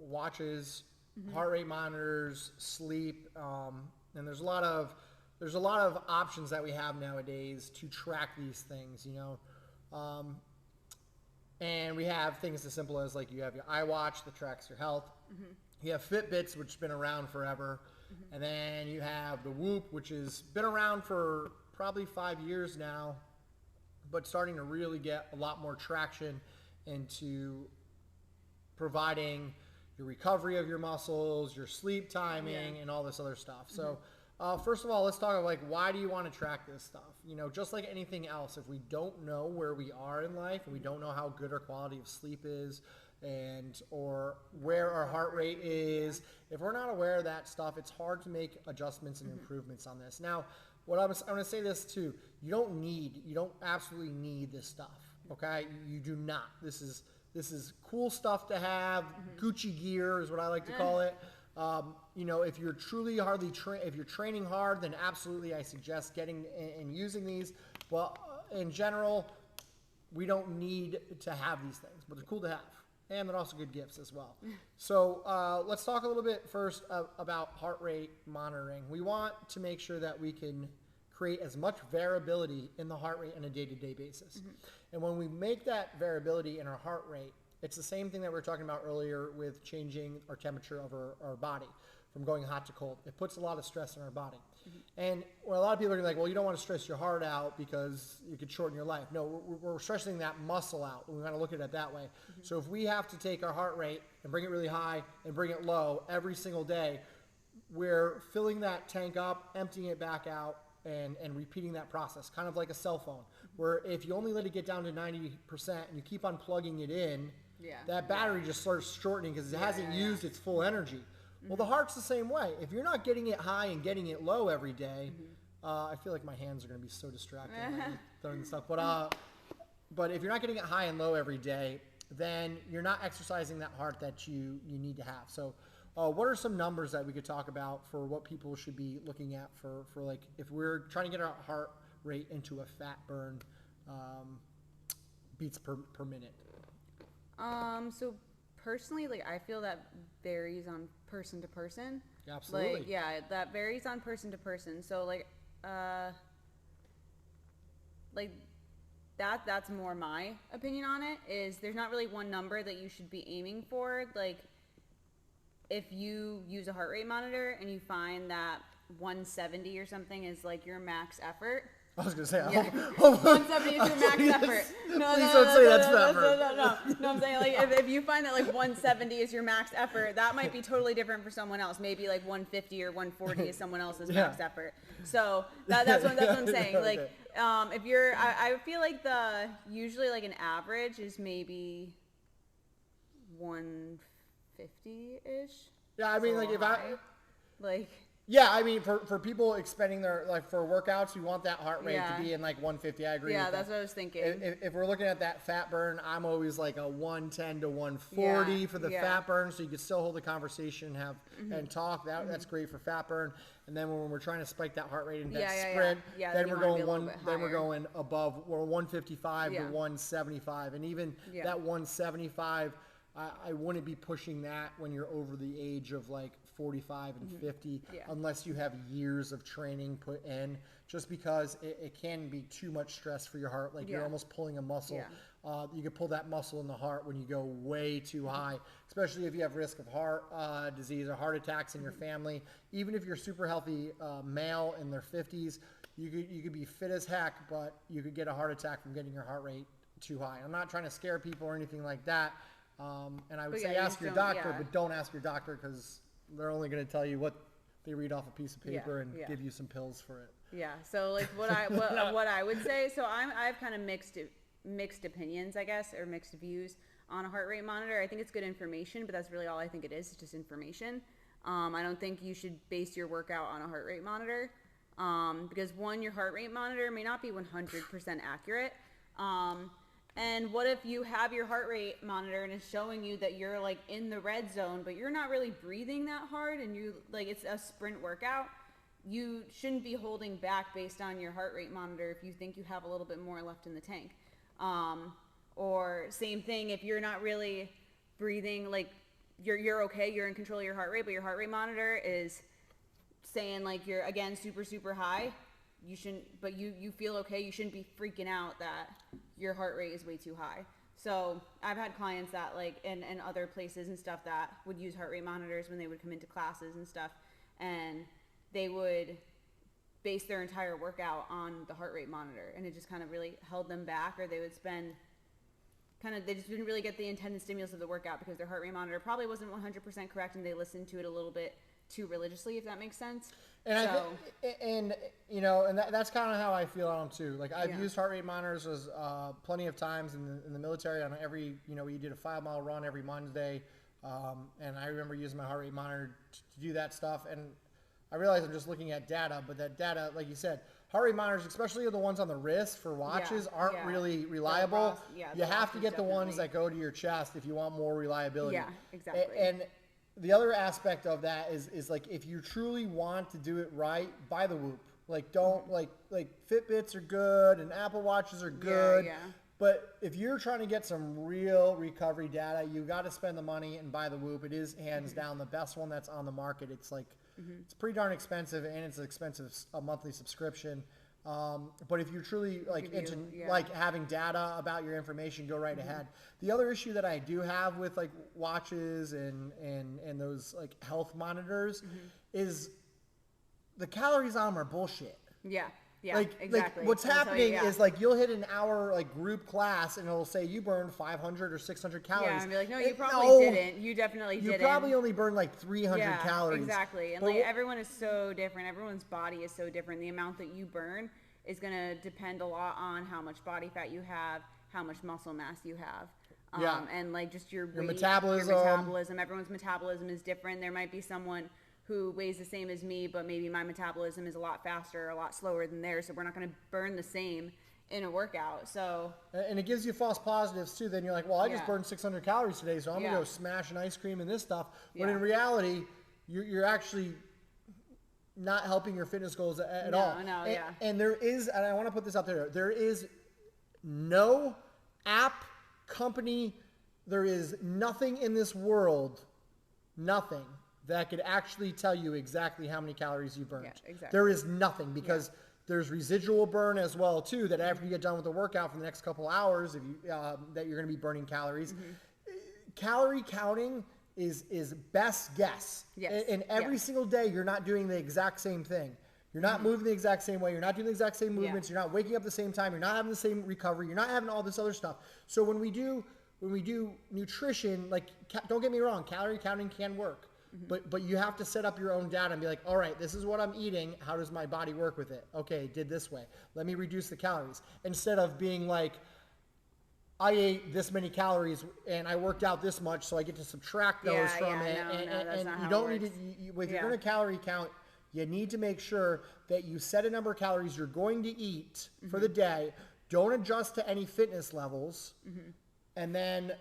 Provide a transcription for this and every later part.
watches, heart rate monitors, sleep, and there's a lot of options that we have nowadays to track these things, you know. And we have things as simple as, like, you have your iWatch that tracks your health. You have Fitbits, which has been around forever. And then you have the Whoop, which has been around for probably 5 years now, but starting to really get a lot more traction into providing your recovery of your muscles, your sleep timing, and all this other stuff. So first of all, let's talk about, like, why do you want to track this stuff? You know, just like anything else, if we don't know where we are in life and we don't know how good our quality of sleep is, or where our heart rate is, if we're not aware of that stuff, it's hard to make adjustments and improvements on this. Now, I'm going to say this too: you don't absolutely need this stuff. Okay, you do not. This is cool stuff to have. Gucci gear is what I like to call it. You know, if you're truly if you're training hard, then absolutely I suggest getting and using these. But in general, we don't need to have these things, but they're cool to have. And they're also good gifts as well. So let's talk a little bit first about heart rate monitoring. We want to make sure that we can create as much variability in the heart rate on a day-to-day basis. And when we make that variability in our heart rate, it's the same thing that we were talking about earlier with changing our temperature of our body from going hot to cold. It puts a lot of stress on our body. And a lot of people are like, well, you don't want to stress your heart out because you could shorten your life. No, we're stressing that muscle out. We want to look at it that way. So if we have to take our heart rate and bring it really high and bring it low every single day, we're filling that tank up, emptying it back out, and repeating that process, kind of like a cell phone, where if you only let it get down to 90% and you keep on plugging it in, that battery just starts shortening because it hasn't used its full energy. Well, the heart's the same way. If you're not getting it high and getting it low every day, I feel like my hands are going to be so distracted throwing stuff. But if you're not getting it high and low every day, then you're not exercising that heart that you need to have. So what are some numbers that we could talk about for what people should be looking at for like, if we're trying to get our heart rate into a fat burn beats per minute? So personally, like, I feel that varies on person to person. Absolutely. Like, that varies on person to person. So like that's more my opinion on it, is there's not really one number that you should be aiming for. Like, if you use a heart rate monitor and you find that 170 or something is like your max effort. I was going to say, 170 is your max effort. No, please don't say that's No, I'm saying, like, if you find that like 170 is your max effort, that might be totally different for someone else. Maybe like 150 or 140 is someone else's max effort. So that's what I'm saying. Like, if you're, I feel like usually like an average is maybe 150-ish. Yeah, I mean, so like, if Yeah, I mean, for people expending their, like, for workouts, we want that heart rate to be in, like, 150. I agree with that's that. what I was thinking. If we're looking at that fat burn, I'm always like a 110 to 140 for the fat burn, so you can still hold the conversation and talk. That's great for fat burn. And then when we're trying to spike that heart rate in that sprint, then we're going above, or 155 to 175. And even that 175, I wouldn't be pushing that when you're over the age of like 45 and 50, unless you have years of training put in, just because it can be too much stress for your heart. Like, you're almost pulling a muscle. You can pull that muscle in the heart when you go way too high, especially if you have risk of heart disease or heart attacks in your family. Even if you're super healthy male in their 50s, you could be fit as heck, but you could get a heart attack from getting your heart rate too high. I'm not trying to scare people or anything like that. And I would say ask your doctor, but don't ask your doctor, because they're only going to tell you what they read off a piece of paper and give you some pills for it. Yeah. So like what I would say, so I have kind of mixed opinions, I guess, or mixed views on a heart rate monitor. I think it's good information, but that's really all I think it is. It's just information. I don't think you should base your workout on a heart rate monitor, because one, your heart rate monitor may not be 100% accurate. And what if you have your heart rate monitor and it's showing you that you're like in the red zone, but you're not really breathing that hard, and you like, it's a sprint workout? You shouldn't be holding back based on your heart rate monitor if you think you have a little bit more left in the tank. Or same thing, if you're not really breathing, like you're okay, you're in control of your heart rate, but your heart rate monitor is saying like you're again super high, you shouldn't, but you feel okay, you shouldn't be freaking out that your heart rate is way too high. So I've had clients that like in other places and stuff that would use heart rate monitors when they would come into classes and stuff, and they would base their entire workout on the heart rate monitor, and it just kind of really held them back, or they would spend they just didn't really get the intended stimulus of the workout because their heart rate monitor probably wasn't 100% correct, and they listened to it a little bit too religiously, if that makes sense. And that's kind of how I feel on them too. Like I've used heart rate monitors plenty of times in the military on every, we did a 5-mile run every Monday. And I remember using my heart rate monitor to do that stuff. And I realize I'm just looking at data, but that data, like you said, heart rate monitors, especially the ones on the wrist for watches, aren't really reliable. You have to get the ones that go to your chest if you want more reliability. Yeah, exactly. And the other aspect of that is like, if you truly want to do it right, buy the Whoop. Like don't like Fitbits are good and Apple Watches are good. Yeah. But if you're trying to get some real recovery data, you got to spend the money and buy the Whoop. It is hands down the best one that's on the market. It's like, it's pretty darn expensive, and it's expensive a monthly subscription. But if you're truly like into like having data about your information, go right ahead. The other issue that I do have with like watches and those like health monitors is the calories on them are bullshit. Yeah, exactly. Like what's happening is like you'll hit an hour like group class and it'll say you burned 500 or 600 calories. Yeah, and be like, no, you probably didn't. You definitely didn't. You probably only burned like 300 calories. Exactly. And like everyone is so different. Everyone's body is so different. The amount that you burn is going to depend a lot on how much body fat you have, how much muscle mass you have. And like just your weight, metabolism. Your metabolism. Everyone's metabolism is different. There might be someone who weighs the same as me, but maybe my metabolism is a lot faster, a lot slower than theirs, so we're not going to burn the same in a workout. So, and it gives you false positives too. Then you're like, well, I just burned 600 calories today, so I'm gonna go smash an ice cream and this stuff. But in reality, you're actually not helping your fitness goals at all. And there is, and I want to put this out there is no app, company, there is nothing in this world, nothing that could actually tell you exactly how many calories you burned. Yeah, exactly. There is nothing, because there's residual burn as well too, that after you get done with the workout for the next couple hours, if you that you're going to be burning calories. Calorie counting is best guess. Yes. And every single day you're not doing the exact same thing. You're not moving the exact same way. You're not doing the exact same movements. You're not waking up the same time. You're not having the same recovery. You're not having all this other stuff. So when we do nutrition, like don't get me wrong, calorie counting can work. But you have to set up your own data and be like, all right, this is what I'm eating. How does my body work with it? Okay, did this way. Let me reduce the calories. Instead of being like, I ate this many calories and I worked out this much, so I get to subtract those from it. And you don't need to, if you're going to calorie count, you need to make sure that you set a number of calories you're going to eat for the day. Don't adjust to any fitness levels, and then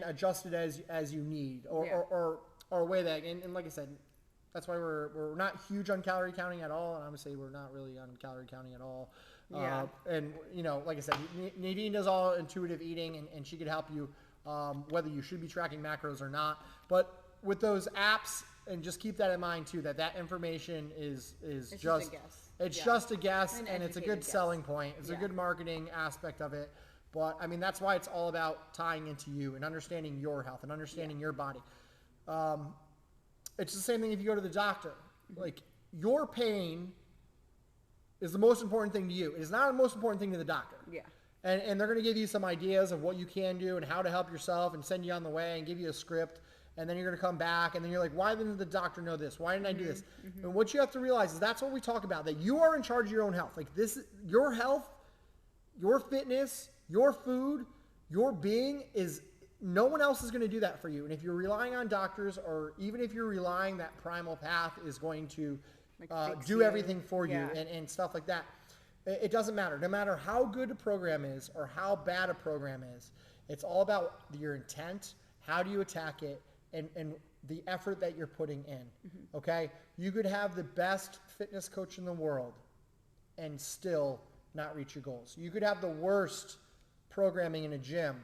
adjust it as you need, or weigh that. And like I said, that's why we're not huge on calorie counting at all, and I'm gonna say we're not really on calorie counting at all. And like I said, Nadine does all intuitive eating, and she could help you whether you should be tracking macros or not. But with those apps, and just keep that in mind too, that information is just a guess. It's just a guess, and it's a good selling point. It's a good marketing aspect of it. But I mean, that's why it's all about tying into you and understanding your health and understanding your body. It's the same thing if you go to the doctor. Like, your pain is the most important thing to you. It is not the most important thing to the doctor. Yeah. And they're going to give you some ideas of what you can do and how to help yourself and send you on the way and give you a script. And then you're going to come back and then you're like, why didn't the doctor know this? Why didn't I do this? And what you have to realize is that's what we talk about, that you are in charge of your own health. Like, this, your health, your fitness, your food, your being is, no one else is going to do that for you. And if you're relying on doctors, or even if you're relying that primal path is going to do everything for you and stuff like that, it doesn't matter. No matter how good a program is or how bad a program is, it's all about your intent. How do you attack it? And the effort that you're putting in. Okay? You could have the best fitness coach in the world and still not reach your goals. You could have the worst programming in a gym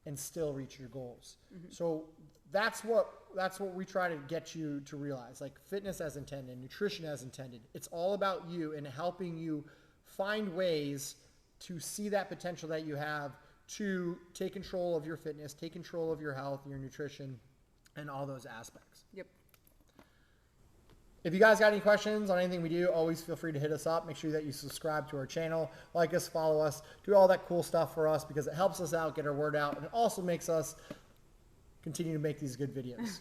and still reach your goals. So that's what we try to get you to realize. Like fitness as intended, nutrition as intended. It's all about you and helping you find ways to see that potential that you have to take control of your fitness, take control of your health, your nutrition, and all those aspects. Yep. If you guys got any questions on anything we do, always feel free to hit us up. Make sure that you subscribe to our channel, like us, follow us, do all that cool stuff for us because it helps us out, get our word out, and it also makes us continue to make these good videos.